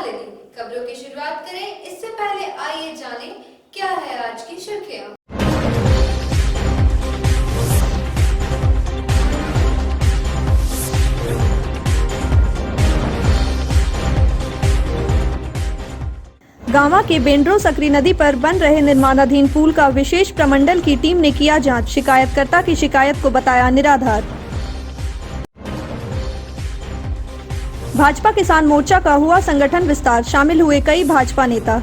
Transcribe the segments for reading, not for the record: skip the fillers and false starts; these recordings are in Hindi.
शालिनी। खबरों की शुरुआत करें इससे पहले आइए जानें क्या है आज की सुर्खियां। गांवा के बेंड्रो सकरी नदी पर बन रहे निर्माणाधीन पुल का विशेष प्रमंडल की टीम ने किया जांच। शिकायतकर्ता की शिकायत को बताया निराधार। भाजपा किसान मोर्चा का हुआ संगठन विस्तार, शामिल हुए कई भाजपा नेता।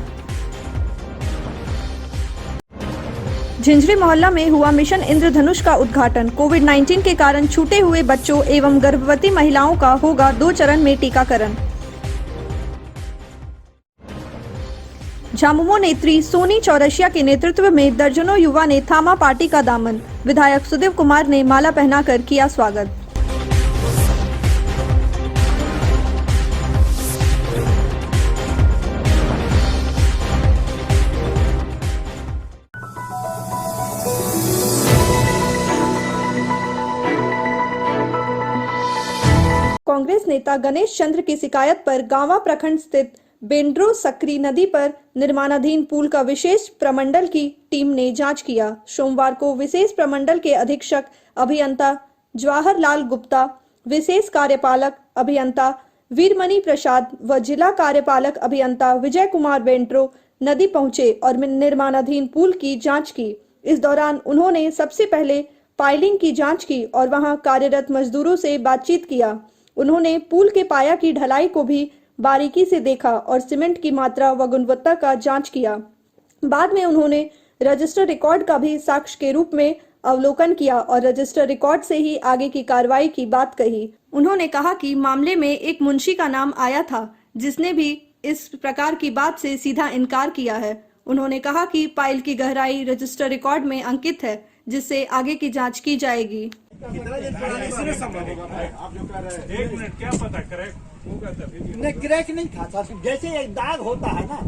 झिंझरी मोहल्ला में हुआ मिशन इंद्रधनुष का उद्घाटन। कोविड-19 के कारण छूटे हुए बच्चों एवं गर्भवती महिलाओं का होगा 2 चरण में टीकाकरण। झामुमो नेत्री सोनी चौरसिया के नेतृत्व में दर्जनों युवा ने थामा पार्टी का दामन। विधायक सुदेव कुमार ने माला पहनाकर किया स्वागत। कांग्रेस नेता गणेश चंद्र की शिकायत पर गांवा प्रखंड स्थित बेंड्रो सकरी नदी पर निर्माणाधीन पुल का विशेष प्रमंडल की टीम ने जांच किया। सोमवार को विशेष प्रमंडल के अधीक्षक अभियंता जवाहरलाल गुप्ता, विशेष कार्यपालक अभियंता वीरमणि प्रसाद व जिला कार्यपालक अभियंता विजय कुमार बेंड्रो नदी पहुंचे और निर्माणाधीन पुल की जांच की। इस दौरान उन्होंने सबसे पहले पाइलिंग की जांच की और वहां कार्यरत मजदूरों से बातचीत किया। उन्होंने पुल के पाया की ढलाई को भी बारीकी से देखा और सीमेंट की मात्रा व गुणवत्ता का जांच किया। बाद में उन्होंने रजिस्टर रिकॉर्ड का भी साक्ष्य के रूप में अवलोकन किया और रजिस्टर रिकॉर्ड से ही आगे की कार्रवाई की बात कही। उन्होंने कहा कि मामले में एक मुंशी का नाम आया था, जिसने भी इस प्रकार की बात से सीधा इनकार किया है। उन्होंने कहा कि पाइल की गहराई रजिस्टर रिकॉर्ड में अंकित है, जिससे आगे की जाँच की जाएगी। एक मिनट, क्या पता क्रैक होगा तभी? नहीं, क्रैक नहीं था, जैसे एक दाग होता है ना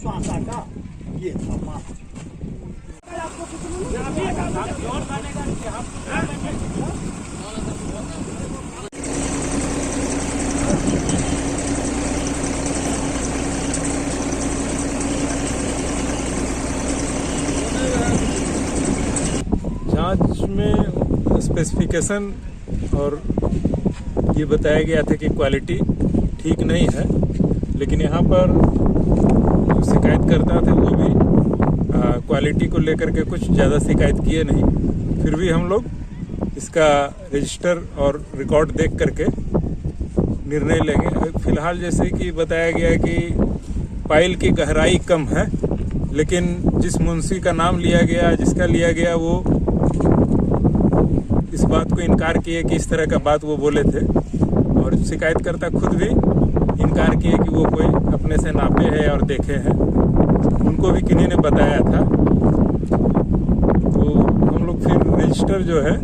श्वासा का, ये था। जांच में स्पेसिफिकेशन और ये बताया गया था कि क्वालिटी ठीक नहीं है, लेकिन यहाँ पर जो शिकायत करता थे वो भी क्वालिटी को लेकर के कुछ ज़्यादा शिकायत किए नहीं। फिर भी हम लोग इसका रजिस्टर और रिकॉर्ड देख करके निर्णय लेंगे। फिलहाल जैसे कि बताया गया कि पाइल की गहराई कम है, लेकिन जिस मुंशी का नाम लिया गया, जिसका लिया गया, वो इस बात को इनकार किए कि इस तरह का बात वो बोले थे और शिकायतकर्ता खुद भी इनकार किए कि वो कोई अपने से नापे है और देखे हैं। उनको भी किन्हीं ने बताया था। तो हम लोग फिर रजिस्टर जो है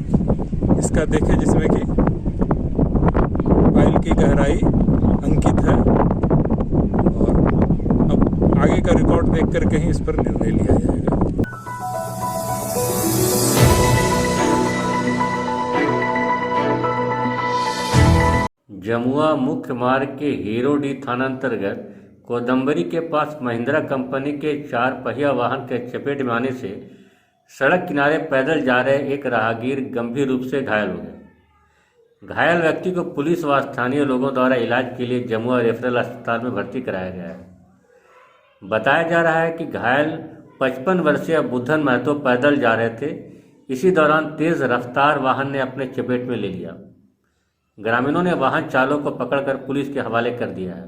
इसका देखे, जिसमें कि पाइल की गहराई अंकित है और अब आगे का रिकॉर्ड देख करके ही इस पर निर्णय लिया जाएगा। जमुआ मुख्य मार्ग के हीरोडी थानांतर्गत कोदम्बरी के पास महिंद्रा कंपनी के 4 पहिया वाहन के चपेट में आने से सड़क किनारे पैदल जा रहे एक राहगीर गंभीर रूप से घायल हो गए। घायल व्यक्ति को पुलिस व स्थानीय लोगों द्वारा इलाज के लिए जमुआ रेफरल अस्पताल में भर्ती कराया गया है। बताया जा रहा है कि घायल 55 वर्षीय बुद्धन महतो पैदल जा रहे थे। इसी दौरान तेज रफ्तार वाहन ने अपने चपेट में ले लिया। ग्रामीणों ने वाहन चालक को पकड़कर पुलिस के हवाले कर दिया है।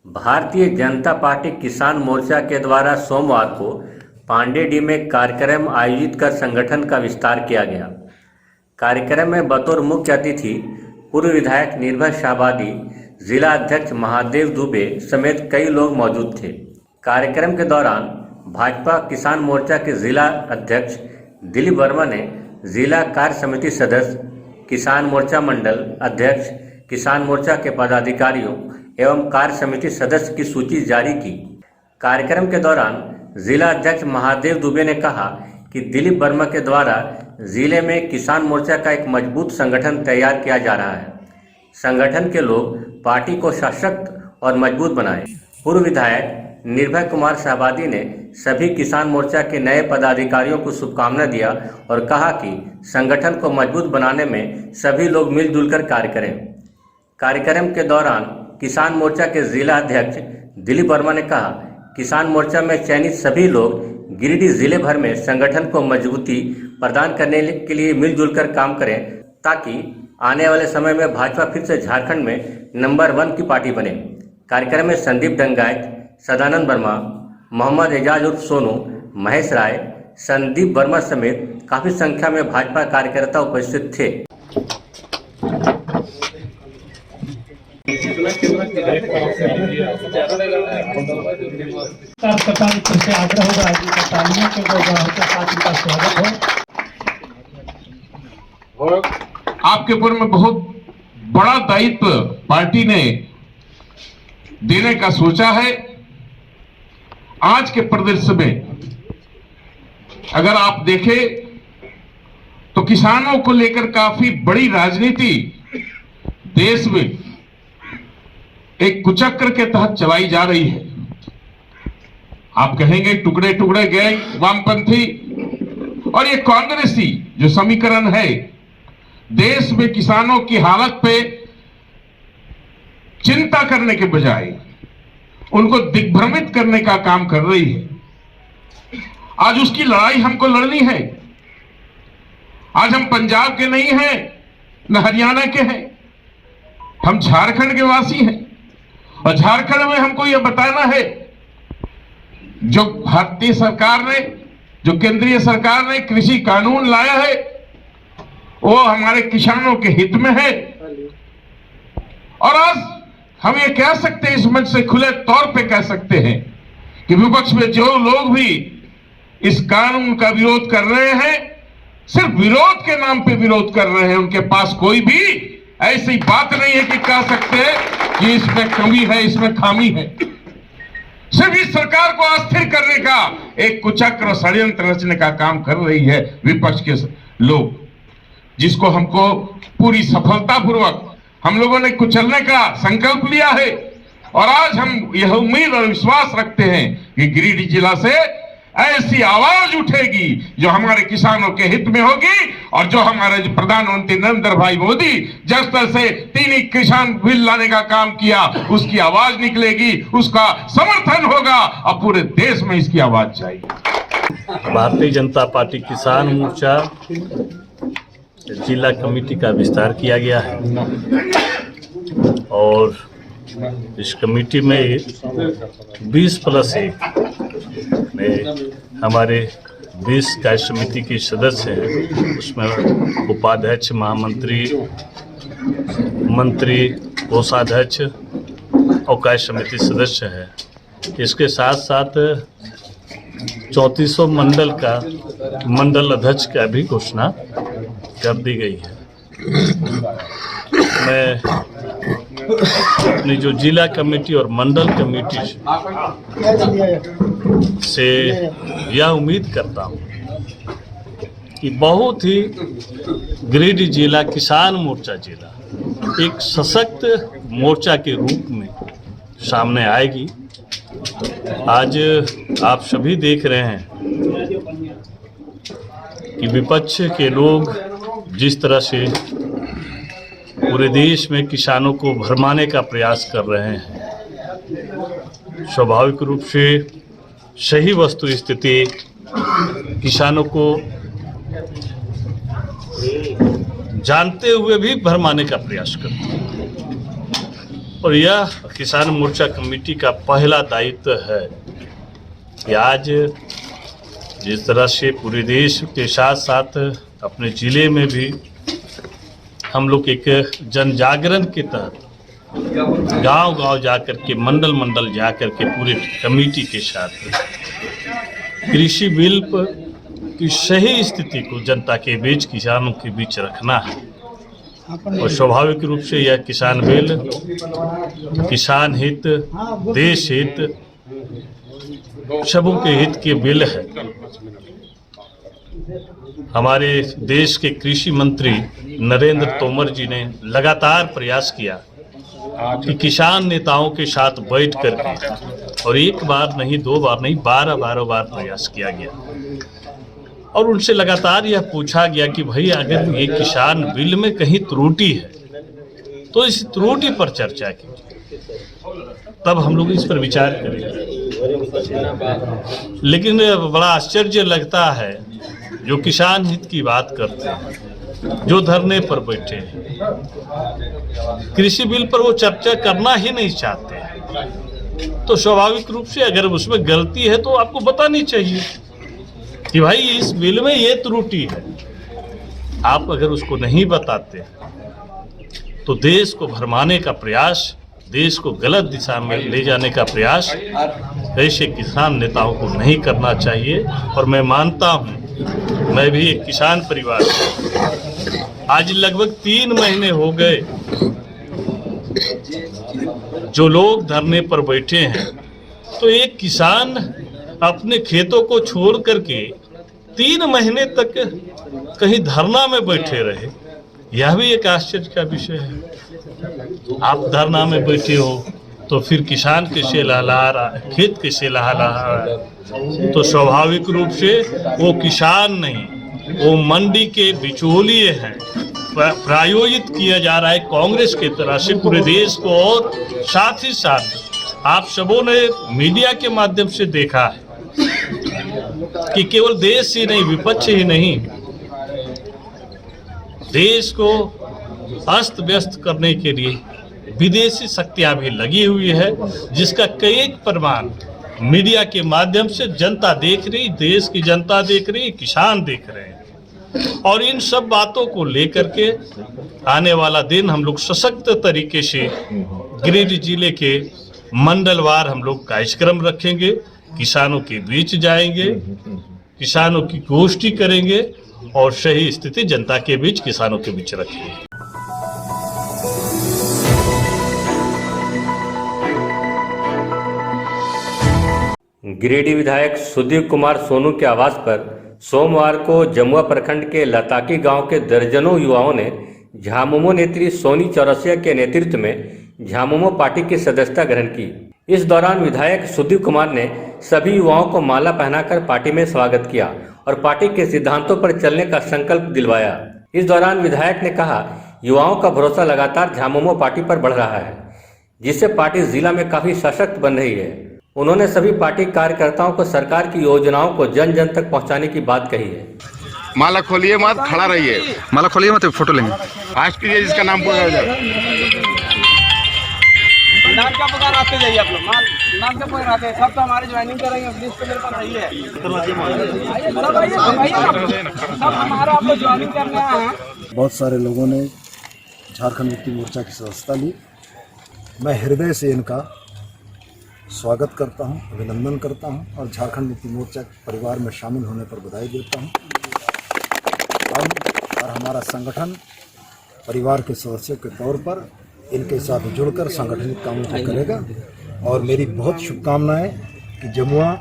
भारतीय जनता पार्टी किसान मोर्चा के द्वारा सोमवार को पांडेडी में कार्यक्रम आयोजित कर संगठन का विस्तार किया गया। कार्यक्रम में बतौर मुख्य अतिथि पूर्व विधायक निर्भय शाहबादी, जिला अध्यक्ष महादेव दुबे समेत कई लोग मौजूद थे। कार्यक्रम के दौरान भाजपा किसान मोर्चा के जिला अध्यक्ष दिलीप वर्मा ने जिला कार्य समिति सदस्य, किसान मोर्चा मंडल अध्यक्ष, किसान मोर्चा के पदाधिकारियों एवं कार्य समिति सदस्य की सूची जारी की। कार्यक्रम के दौरान जिला अध्यक्ष महादेव दुबे ने कहा कि दिलीप वर्मा के द्वारा जिले में किसान मोर्चा का एक मजबूत संगठन तैयार किया जा रहा है। संगठन के लोग पार्टी को सशक्त और मजबूत बनाएं। पूर्व विधायक निर्भय कुमार शाहबादी ने सभी किसान मोर्चा के नए पदाधिकारियों को शुभकामना दिया और कहा कि संगठन को मजबूत बनाने में सभी लोग मिलजुल कर कार्य करें। कार्यक्रम के दौरान किसान मोर्चा के जिला अध्यक्ष दिलीप वर्मा ने कहा, किसान मोर्चा में चयनित सभी लोग गिरिडीह जिले भर में संगठन को मजबूती प्रदान करने के लिए मिलजुल कर काम करें ताकि आने वाले समय में भाजपा फिर से झारखंड में नंबर 1 की पार्टी बने। कार्यक्रम में संदीप डंगायत, सदानंद वर्मा, मोहम्मद एजाज उर्फ सोनू, महेश राय, संदीप वर्मा समेत काफी संख्या में भाजपा कार्यकर्ता उपस्थित थे। से आग्रह होगा कि तालियों के साथ इनका स्वागत हो। आपके ऊपर में बहुत बड़ा दायित्व पार्टी ने देने का सोचा है। आज के परिदृश्य में अगर आप देखें तो किसानों को लेकर काफी बड़ी राजनीति देश में एक कुचक्र के तहत चलाई जा रही है। आप कहेंगे टुकड़े टुकड़े गए वामपंथी और ये कांग्रेसी जो समीकरण है देश में किसानों की हालत पे चिंता करने के बजाय उनको दिग्भ्रमित करने का काम कर रही है। आज उसकी लड़ाई हमको लड़नी है। आज हम पंजाब के नहीं हैं, न हरियाणा के हैं, हम झारखंड के वासी हैं और झारखंड में हमको यह बताना है जो भारतीय सरकार ने, जो केंद्रीय सरकार ने कृषि कानून लाया है वो हमारे किसानों के हित में है। और आज हम ये कह सकते हैं, इस मंच से खुले तौर पे कह सकते हैं कि विपक्ष में जो लोग भी इस कानून का विरोध कर रहे हैं, सिर्फ विरोध के नाम पे विरोध कर रहे हैं। उनके पास कोई भी ऐसी बात नहीं है कि कह सकते हैं कि इसमें कमी है, इसमें खामी है। सिर्फ इस सरकार को अस्थिर करने का एक कुचक्र षड्यंत्र रचने का काम कर रही है विपक्ष के लोग, जिसको हमको पूरी सफलतापूर्वक हम लोगों ने कुचलने का संकल्प लिया है। और आज हम यह उम्मीद और विश्वास रखते हैं कि गिरिडीह जिला से ऐसी आवाज उठेगी जो हमारे किसानों के हित में होगी और जो हमारे प्रधानमंत्री नरेंद्र भाई मोदी जिस तरह से 3 किसान बिल लाने का काम किया उसकी आवाज निकलेगी, उसका समर्थन होगा और पूरे देश में इसकी आवाज जाएगी। भारतीय जनता पार्टी किसान मोर्चा जिला कमेटी का विस्तार किया गया है और इस कमेटी में 20+1 में हमारे 20 कार्य समिति के सदस्य हैं। उसमें उपाध्यक्ष, महामंत्री, मंत्री, कोषाध्यक्ष और कार्य समिति सदस्य हैं। इसके साथ साथ 3400 मंडल का मंडल अध्यक्ष का भी घोषणा कर दी गई है। मैं अपनी जो जिला कमेटी और मंडल कमेटी से यह उम्मीद करता हूँ कि बहुत ही गिरिडीह जिला किसान मोर्चा जिला एक सशक्त मोर्चा के रूप में सामने आएगी। आज आप सभी देख रहे हैं कि विपक्ष के लोग जिस तरह से पूरे देश में किसानों को भरमाने का प्रयास कर रहे हैं, स्वाभाविक रूप से सही वस्तु स्थिति किसानों को जानते हुए भी भरमाने का प्रयास करते हैं। और यह किसान मोर्चा कमेटी का पहला दायित्व है कि आज जिस तरह से पूरे देश के साथ साथ अपने ज़िले में भी हम लोग एक जन जागरण के तहत गांव-गांव जाकर के, मंडल मंडल जाकर के पूरे कमेटी के साथ कृषि बिल पर की सही स्थिति को जनता के बीच, किसानों के बीच रखना है। और स्वाभाविक रूप से यह किसान बिल किसान हित, देश हित, सबों के हित के बिल है। हमारे देश के कृषि मंत्री नरेंद्र तोमर जी ने लगातार प्रयास किया कि किसान नेताओं के साथ बैठ करके, और एक बार नहीं, 2 बार नहीं, 12 बार प्रयास किया गया और उनसे लगातार यह पूछा गया कि भाई अगर ये किसान बिल में कहीं त्रुटि है तो इस त्रुटि पर चर्चा कीजिए, तब हम लोग इस पर विचार करेंगे। लेकिन बड़ा आश्चर्य लगता है, जो किसान हित की बात करते हैं, जो धरने पर बैठे हैं, कृषि बिल पर वो चर्चा करना ही नहीं चाहते, तो स्वाभाविक रूप से अगर उसमें गलती है तो आपको बतानी चाहिए कि भाई इस बिल में ये त्रुटि है। आप अगर उसको नहीं बताते तो देश को भरमाने का प्रयास, देश को गलत दिशा में ले जाने का प्रयास ऐसे किसान नेताओं को नहीं करना चाहिए। और मैं मानता हूं, मैं भी एक किसान परिवार से, आज लगभग 3 महीने हो गए जो लोग धरने पर बैठे हैं, तो एक किसान अपने खेतों को छोड़ करके 3 महीने तक कहीं धरना में बैठे रहे, यह भी एक आश्चर्य का विषय है। आप धरना में बैठे हो तो फिर किसान कैसे लहलहा रहा है, खेत कैसे लहलहा रहा है? तो स्वाभाविक रूप से वो किसान नहीं, वो मंडी के बिचौलिए हैं। प्रायोजित किया जा रहा है कांग्रेस की तरह से पूरे देश को, और साथ ही साथ आप सबों ने मीडिया के माध्यम से देखा है कि केवल देश ही नहीं, विपक्ष ही नहीं, देश को अस्त व्यस्त करने के लिए विदेशी शक्तियां भी लगी हुई है, जिसका कई प्रमाण मीडिया के माध्यम से जनता देख रही, देश की जनता देख रही, किसान देख रहे हैं। और इन सब बातों को लेकर के आने वाला दिन हम लोग सशक्त तरीके से गिरिडीह जिले के मंडलवार हम लोग कार्यक्रम रखेंगे, किसानों के बीच जाएंगे, किसानों की गोष्ठी करेंगे और सही स्थिति जनता के बीच, किसानों के बीच रखेंगे। गिरिडीह विधायक सुदीप कुमार सोनू के आवास पर सोमवार को जमुआ प्रखंड के लताकी गांव के दर्जनों युवाओं ने झामुमो नेत्री सोनी चौरसिया के नेतृत्व में झामुमो पार्टी की सदस्यता ग्रहण की। इस दौरान विधायक सुदीप कुमार ने सभी युवाओं को माला पहनाकर पार्टी में स्वागत किया और पार्टी के सिद्धांतों पर चलने का संकल्प दिलवाया। इस दौरान विधायक ने कहा, युवाओं का भरोसा लगातार झामुमो पार्टी पर बढ़ रहा है, जिससे पार्टी जिला में काफी सशक्त बन रही है। उन्होंने सभी पार्टी कार्यकर्ताओं को सरकार की योजनाओं को जन जन तक पहुंचाने की बात कही है। माला खोलिए मत, खड़ा रहिए। माला खोलिए मत, फोटो लेंगे। आज कीजिए जिसका नाम पूरा जाए। नाम क्या पुकार आते जाइए आप लोग, नाम क्या पुकार आते हैं, सब तो हमारे ज्वाइनिंग करेंगे, लिस्ट तो मेरे पास नहीं है। सब हमारा आप लोग ज्वाइनिंग करने आए हैं। बहुत सारे लोगों ने झारखंड मुक्ति मोर्चा की सदस्यता ली। मैं हृदय से इनका स्वागत करता हूं, अभिनंदन करता हूं और झारखंड मुक्ति मोर्चा परिवार में शामिल होने पर बधाई देता हूं। और हमारा संगठन परिवार के सदस्यों के तौर पर इनके साथ जुड़कर संगठनित कामों को करेगा। और मेरी बहुत शुभकामनाएं कि जमुआ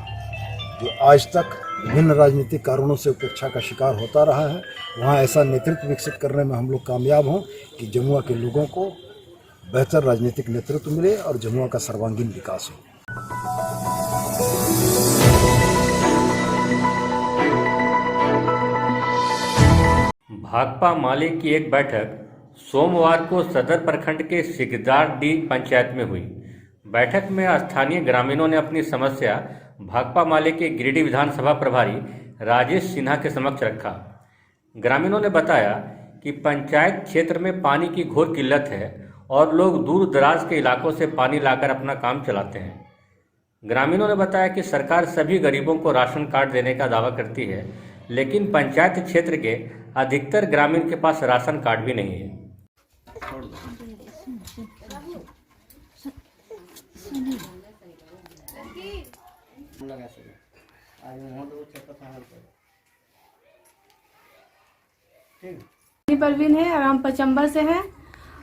जो आज तक विभिन्न राजनीतिक कारणों से उपेक्षा का शिकार होता रहा है, वहाँ ऐसा नेतृत्व विकसित करने में हम लोग कामयाब हों कि जमुआ के लोगों को बेहतर राजनीतिक नेतृत्व मिले और जमुआ का सर्वांगीण विकास हो। भाकपा माले की एक बैठक सोमवार को सदर प्रखंड के सिकदारडीह पंचायत में हुई। बैठक में स्थानीय ग्रामीणों ने अपनी समस्या भाकपा माले के गिरिडीह विधानसभा प्रभारी राजेश सिन्हा के समक्ष रखा। ग्रामीणों ने बताया कि पंचायत क्षेत्र में पानी की घोर किल्लत है और लोग दूर दराज के इलाकों से पानी लाकर अपना काम चलाते हैं। ग्रामीणों ने बताया कि सरकार सभी गरीबों को राशन कार्ड देने का दावा करती है, लेकिन पंचायत क्षेत्र के अधिकतर ग्रामीण के पास राशन कार्ड भी नहीं है। परवीन है और हम पचम्बा से हैं।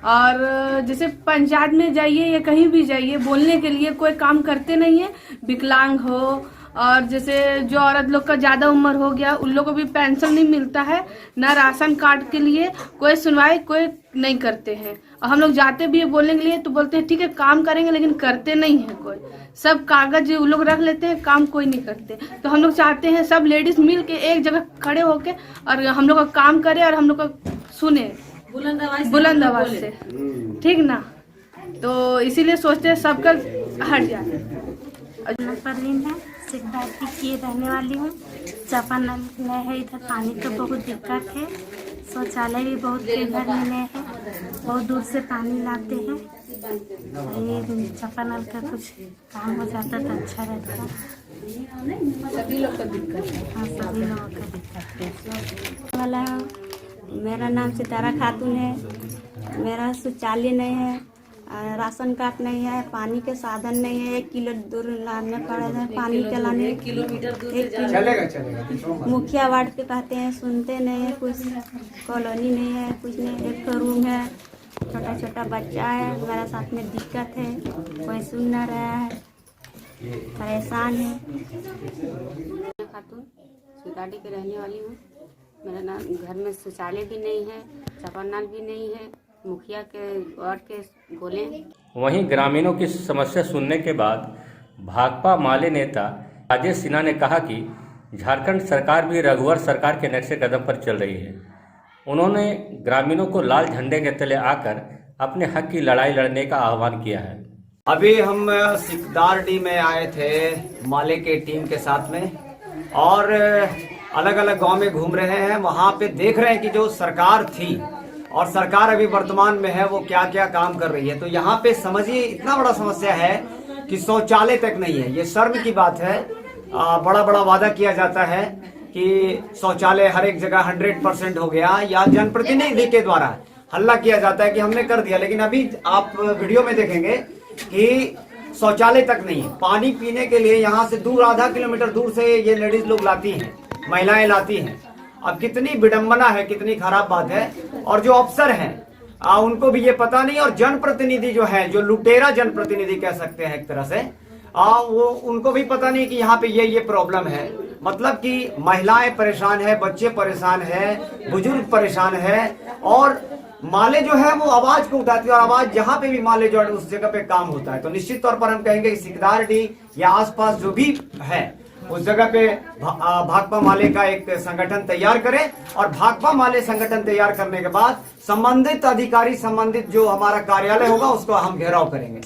और जैसे पंचायत में जाइए या कहीं भी जाइए, बोलने के लिए कोई काम करते नहीं है। विकलांग हो और जैसे जो औरत लोग का ज़्यादा उम्र हो गया उन लोगों को भी पेंशन नहीं मिलता है, ना राशन कार्ड के लिए कोई सुनवाई कोई नहीं करते हैं। और हम लोग जाते भी है बोलने के लिए तो बोलते हैं ठीक है काम करेंगे, लेकिन करते नहीं है कोई। सब कागज वो लोग रख लेते हैं, काम कोई नहीं करते। तो हम लोग चाहते हैं सब लेडीज मिल के एक जगह खड़े होके और हम लोग का काम करे और हम लोग का सुने बुलंद आवाज से, ठीक ना। तो इसीलिए सोचते हैं सबका हट जाए। परवीन है, सिद्धार्थी की रहने वाली हूँ। चापानल नहीं है, इधर पानी का बहुत दिक्कत है। शौचालय भी बहुत के घर में नहीं है, बहुत दूर से पानी लाते हैं। ये चापानल का कुछ काम हो जाता तो अच्छा रहता। सभी लोग का दिक्कत है। हाँ, सभी लोगों का दिक्कत है वाला। मेरा नाम सितारा खातून है। मेरा शौचालय नहीं है, राशन कार्ड नहीं है, पानी के साधन नहीं है। 1 किलो दूर लाने पड़ा है पानी के लाने, 1 किलोमीटर दूर चलेगा। मुखिया वार्ड पे कहते हैं, सुनते नहीं है, कुछ कॉलोनी नहीं है, कुछ नहीं। एक रूम है, छोटा छोटा बच्चा है, मेरा साथ में दिक्कत है, कोई सुन ना रहा है, परेशान है। खातून सुताड़ी की रहने वाली हूँ। मेरा नाम घर में शौचालय भी नहीं है, चापानल भी नहीं है, मुखिया के वार्ड के बोले। वहीं ग्रामीणों की समस्या सुनने के बाद भाकपा माले नेता राजेश सिन्हा ने कहा कि झारखंड सरकार भी रघुवर सरकार के नक्शे कदम पर चल रही है। उन्होंने ग्रामीणों को लाल झंडे के तले आकर अपने हक की लड़ाई लड़ने का आह्वान किया है। अभी हम सिकदारडी में आए थे माले के टीम के साथ में, और अलग अलग गांव में घूम रहे हैं। वहां पे देख रहे हैं कि जो सरकार थी और सरकार अभी वर्तमान में है वो क्या क्या काम कर रही है। तो यहाँ पे समझिए इतना बड़ा समस्या है कि शौचालय तक नहीं है। ये शर्म की बात है। बड़ा बड़ा वादा किया जाता है कि शौचालय हर एक जगह 100% हो गया, या जनप्रतिनिधि के द्वारा हल्ला किया जाता है कि हमने कर दिया, लेकिन अभी आप वीडियो में देखेंगे कि शौचालय तक नहीं है। पानी पीने के लिए यहाँ से दूर, आधा किलोमीटर दूर से ये लेडीज लोग लाती हैं, महिलाएं लाती हैं। अब कितनी विडंबना है, कितनी खराब बात है। और जो अफसर हैं उनको भी ये पता नहीं, और जनप्रतिनिधि जो है, जो लुटेरा जनप्रतिनिधि कह सकते हैं एक तरह से, वो उनको भी पता नहीं कि यहाँ पे ये प्रॉब्लम है। मतलब कि महिलाएं परेशान है, बच्चे परेशान है, बुजुर्ग परेशान है, और माले जो है वो आवाज को उठाती है। और आवाज जहाँ पे भी माले जो है उस जगह पे काम होता है। तो निश्चित तौर पर हम कहेंगे कि सिकदारडी या आसपास जो भी है उस जगह पे भाकपा माले का एक संगठन तैयार करें, और भाकपा माले संगठन तैयार करने के बाद संबंधित अधिकारी, संबंधित जो हमारा कार्यालय होगा उसको हम घेराव करेंगे।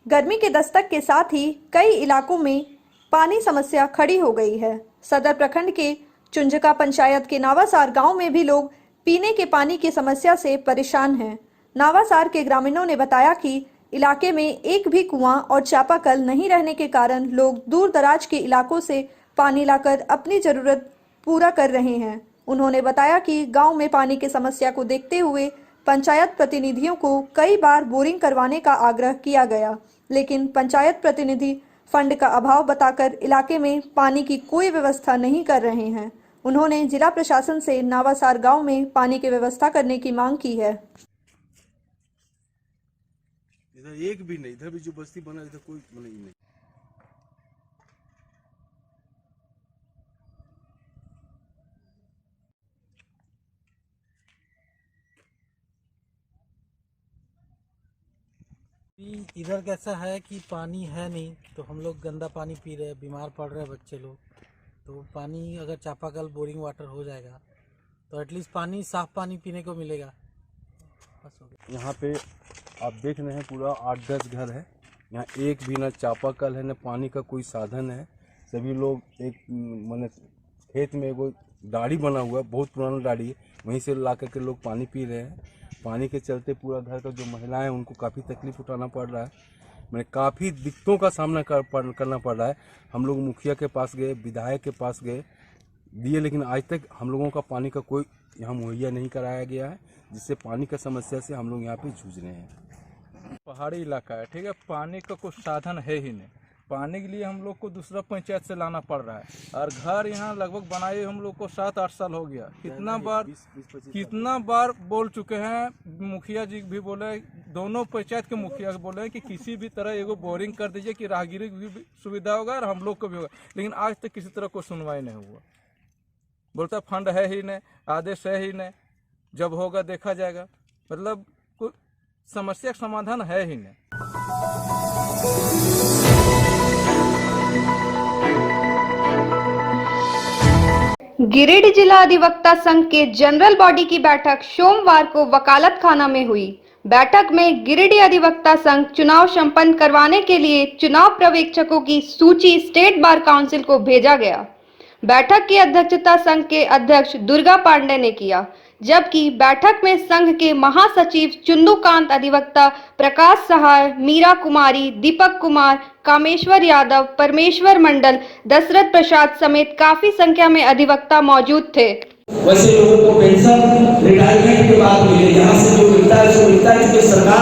गर्मी के दस्तक के साथ ही कई इलाकों में पानी समस्या खड़ी हो गई है। सदर प्रखंड के चुंजका पंचायत के नावासार गांव में भी लोग पीने के पानी की समस्या से परेशान हैं। नावासार के ग्रामीणों ने बताया कि इलाके में एक भी कुआं और चापाकल नहीं रहने के कारण लोग दूर दराज के इलाकों से पानी लाकर अपनी जरूरत पूरा कर रहे हैं। उन्होंने बताया कि गांव में पानी की समस्या को देखते हुए पंचायत प्रतिनिधियों को कई बार बोरिंग करवाने का आग्रह किया गया, लेकिन पंचायत प्रतिनिधि फंड का अभाव बताकर इलाके में पानी की कोई व्यवस्था नहीं कर रहे हैं। उन्होंने जिला प्रशासन से नावासार गांव में पानी की व्यवस्था करने की मांग की है। इधर एक भी नहीं, इधर भी जो बस्ती बना इधर कोई नहीं। इधर कैसा है कि पानी है नहीं, तो हम लोग गंदा पानी पी रहे हैं, बीमार पड़ रहे हैं बच्चे लोग। तो पानी अगर चापाकल बोरिंग वाटर हो जाएगा तो एटलीस्ट पानी साफ पानी पीने को मिलेगा। बस हो गया। यहाँ पे आप देख रहे हैं पूरा 8-10 घर है। यहाँ एक भी ना चापाकल है, ना पानी का कोई साधन है। सभी लोग एक मैंने खेत में वो दाढ़ी बना हुआ है, बहुत पुराना दाढ़ी है, वहीं से ला कर के लोग पानी पी रहे हैं। पानी के चलते पूरा घर का जो महिलाएं हैं उनको काफ़ी तकलीफ उठाना पड़ रहा है। मैंने काफ़ी दिक्कतों का सामना करना पड़ रहा है। हम लोग मुखिया के पास गए, विधायक के पास गए, दिए, लेकिन आज तक हम लोगों का पानी का कोई यहाँ मुहैया नहीं कराया गया है, जिससे पानी का समस्या से हम लोग यहाँ पे जूझ रहे हैं। पहाड़ी इलाका है, ठीक है, पानी का कुछ साधन है ही नहीं। पानी के लिए हम लोग को दूसरा पंचायत से लाना पड़ रहा है। और घर यहाँ लगभग बनाए हम लोग को 7-8 साल हो गया। कितना बार बोल चुके हैं, मुखिया जी भी बोले, दोनों पंचायत के मुखिया बोले हैं कि किसी भी तरह एगो बोरिंग कर दीजिए कि राहगीरी की भी सुविधा होगा और हम लोग को भी होगा, लेकिन आज तक किसी तरह कोई सुनवाई नहीं हुआ। बोलता फंड है ही नहीं, आदेश है ही नहीं, जब होगा देखा जाएगा। मतलब कोई समस्या का समाधान है ही नहीं। गिरिडीह जिला अधिवक्ता संघ के जनरल बॉडी की बैठक सोमवार को वकालत खाना में हुई। बैठक में गिरिडीह अधिवक्ता संघ चुनाव संपन्न करवाने के लिए चुनाव पर्यवेक्षकों की सूची स्टेट बार काउंसिल को भेजा गया। बैठक की अध्यक्षता संघ के अध्यक्ष दुर्गा पांडे ने किया, जबकि बैठक में संघ के महासचिव चुंदूकांत, अधिवक्ता प्रकाश सहाय, मीरा कुमारी, दीपक कुमार, कामेश्वर यादव, परमेश्वर मंडल, दशरथ प्रसाद समेत काफी संख्या में अधिवक्ता मौजूद थे। वैसे लोगों को पेंशन रिटायरमेंट के बाद मिले, यहाँ से जो मिलता है सो मिलता है, क्योंकि सरकार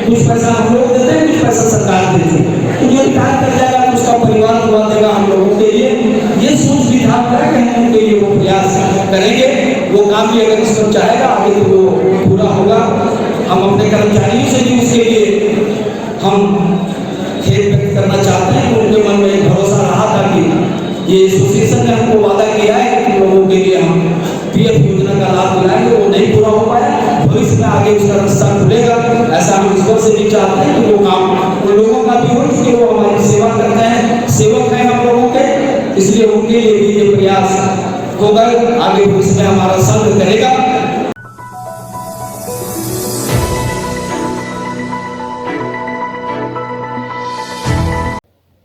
कुछ पैसा हम लोग देते हैं, कुछ पैसा सरकार देती है। तो जो रिटायर कर जाएगा तो उसका परिवार दुआ देगा हम लोगों के लिए। ये सोच विधान है कि हम उनके लिए वो प्रयास करेंगे। वो काम भी अगर इसको चाहेगा आगे तो वो पूरा होगा। हम अपने कर्मचारियों से भी उसके लिए हम खेद व्यक्त करना चाहते हैं। उनके मन में एक भरोसा रहा था कि ये एसोसिएशन ने हमको वादा किया है कि लोगों के लिए हम पीएफ योजना का लाभ दिलाएंगे, वो नहीं पूरा हो पाया। भविष्य में आगे उसका रास्ता खुलेगा, ऐसा हम ईश्वर से भी चाहते हैं कि वो काम उन लोगों का भी हो, क्योंकि वो हमारी सेवा करते हैं, सेवक हैं हम लोगों के, इसलिए उनके लिए भी ये प्रयास होगा। आगे भविष्य में हमारा संघ करेगा।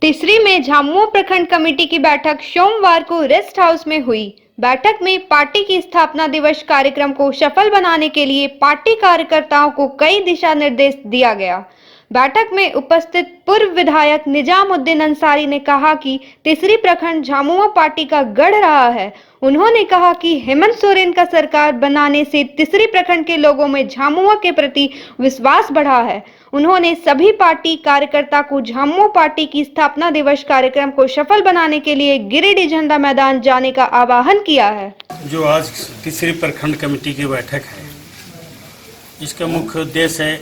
तीसरी में झामुमो प्रखंड कमेटी की बैठक सोमवार को रेस्ट हाउस में हुई। बैठक में पार्टी की स्थापना दिवस कार्यक्रम को सफल बनाने के लिए पार्टी कार्यकर्ताओं को कई दिशा निर्देश दिया गया। बैठक में उपस्थित पूर्व विधायक निजामुद्दीन अंसारी ने कहा कि तीसरी प्रखंड झामुमो पार्टी का गढ़ रहा है। उन्होंने कहा कि हेमंत सोरेन का सरकार बनाने से तीसरी प्रखंड के लोगों में झामुमो के प्रति विश्वास बढ़ा है। उन्होंने सभी पार्टी कार्यकर्ता को झामुमो पार्टी की स्थापना दिवस कार्यक्रम को सफल बनाने के लिए गिरिडीह झंडा मैदान जाने का आह्वान किया है। जो आज तीसरी प्रखंड कमेटी की बैठक है, इसका मुख्य उद्देश्य है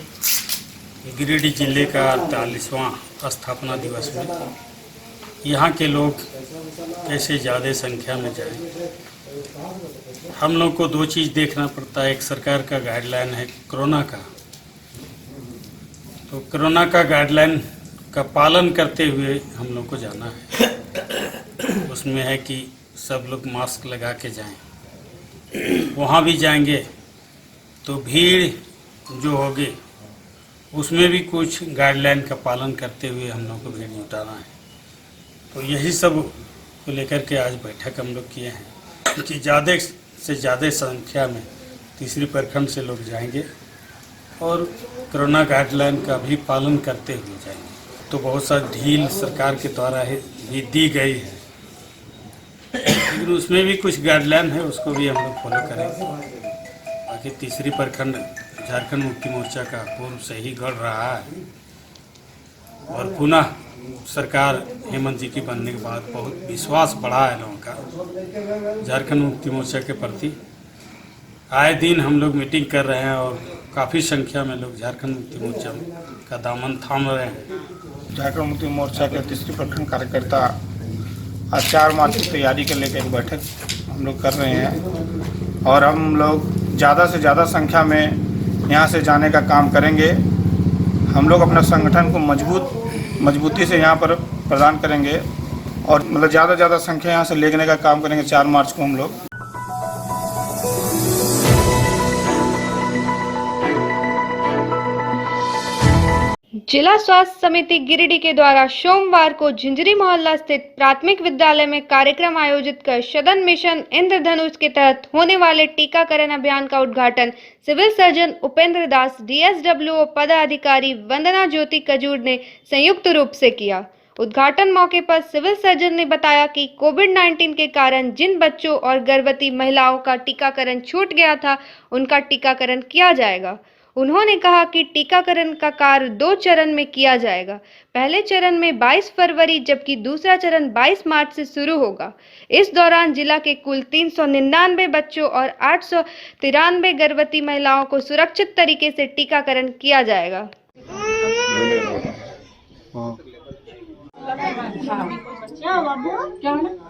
गिरिडीह जिले का 48वां स्थापना दिवस में यहाँ के लोग कैसे ज़्यादा संख्या में जाएं। हम लोग को दो चीज़ देखना पड़ता है। एक सरकार का गाइडलाइन है कोरोना का, तो कोरोना का गाइडलाइन का पालन करते हुए हम लोग को जाना है। उसमें है कि सब लोग मास्क लगा के जाएं। वहाँ भी जाएंगे तो भीड़ जो होगी उसमें भी कुछ गाइडलाइन का पालन करते हुए हम लोग को भीड़ जुटाना है। तो यही सब को लेकर के आज बैठक हम लोग किए हैं कि ज़्यादा से ज़्यादा संख्या में तीसरी प्रखंड से लोग जाएंगे और कोरोना गाइडलाइन का भी पालन करते हुए जाएंगे। तो बहुत सा ढील सरकार के द्वारा भी दी गई है, लेकिन उसमें भी कुछ गाइडलाइन है, उसको भी हम लोग फॉलो करेंगे। बाकी तीसरी प्रखंड झारखंड मुक्ति मोर्चा का पूर्व से ही गढ़ रहा है और पुनः सरकार हेमंत जी की बनने के बाद बहुत विश्वास बढ़ा है लोगों का झारखंड मुक्ति मोर्चा के प्रति। आए दिन हम लोग मीटिंग कर रहे हैं और काफ़ी संख्या में लोग झारखंड मुक्ति मोर्चा का दामन थाम रहे हैं। झारखंड मुक्ति मोर्चा के तीसरी प्रखंड कार्यकर्ता आज 4 मार्च की तैयारी के लेकर एक बैठक हम लोग कर रहे हैं और हम लोग ज़्यादा से ज़्यादा संख्या में यहाँ से जाने का काम करेंगे। हम लोग अपना संगठन को मजबूती से यहाँ पर प्रदान करेंगे और मतलब ज़्यादा संख्या यहाँ से लेने का काम करेंगे। 4 मार्च को हम लोग जिला स्वास्थ्य समिति गिरिडीह के द्वारा सोमवार को झिंझरी मोहल्ला स्थित प्राथमिक विद्यालय में कार्यक्रम आयोजित कर सदन मिशन इंद्रधनुष के तहत होने वाले टीकाकरण अभियान का उद्घाटन सिविल सर्जन उपेंद्र दास, DSWO पदाधिकारी वंदना ज्योति कजूर ने संयुक्त रूप से किया। उद्घाटन मौके पर सिविल सर्जन ने बताया कि कोविड-19 के कारण जिन बच्चों और गर्भवती महिलाओं का टीकाकरण छूट गया था, उनका टीकाकरण किया जाएगा। उन्होंने कहा कि टीकाकरण का कार्य 2 चरण में किया जाएगा। पहले चरण में 22 फरवरी जबकि दूसरा चरण 22 मार्च से शुरू होगा। इस दौरान जिला के कुल 399 बच्चों और 893 गर्भवती महिलाओं को सुरक्षित तरीके से टीकाकरण किया जाएगा।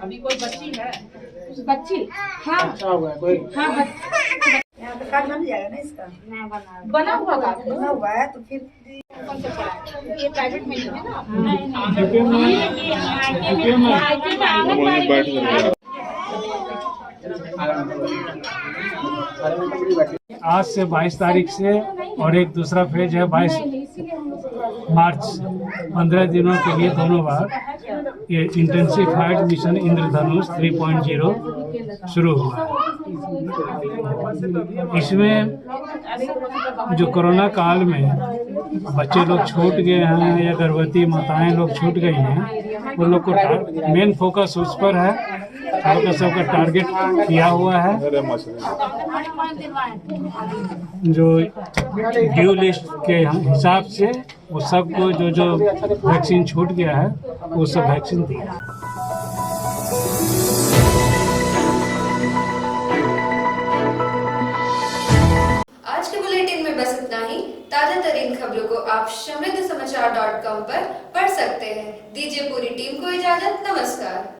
अभी कोई बच्ची है? बच्ची? हाँ। यहाँ पे कार्ड बन जाएगा ना इसका? बना हुआ कार्ड बना हुआ है तो फिर ये प्राइवेट में है ना? आज से 22 तारीख से और एक दूसरा फेज है 22 मार्च 15 दिनों के लिए दोनों बार ये इंटेंसिफाइड मिशन इंद्रधनुष 3.0 शुरू हुआ। इसमें जो कोरोना काल में बच्चे लोग छूट गए हैं या गर्भवती माताएं लोग छूट गई हैं, उन लोग को मेन फोकस उस पर है। उनका सबका टारगेट किया हुआ है। जो ड्यू लिस्ट के हिसाब से वो सबको जो वैक्सीन छूट गया है वो सब वैक्सीन दिया। आज के बुलेटिन में बस इतना ही। ताजा तरीन खबरों को आप समृद्धसमाचार.com पर पढ़ सकते हैं। दीजिए पूरी टीम को इजाजत। नमस्कार।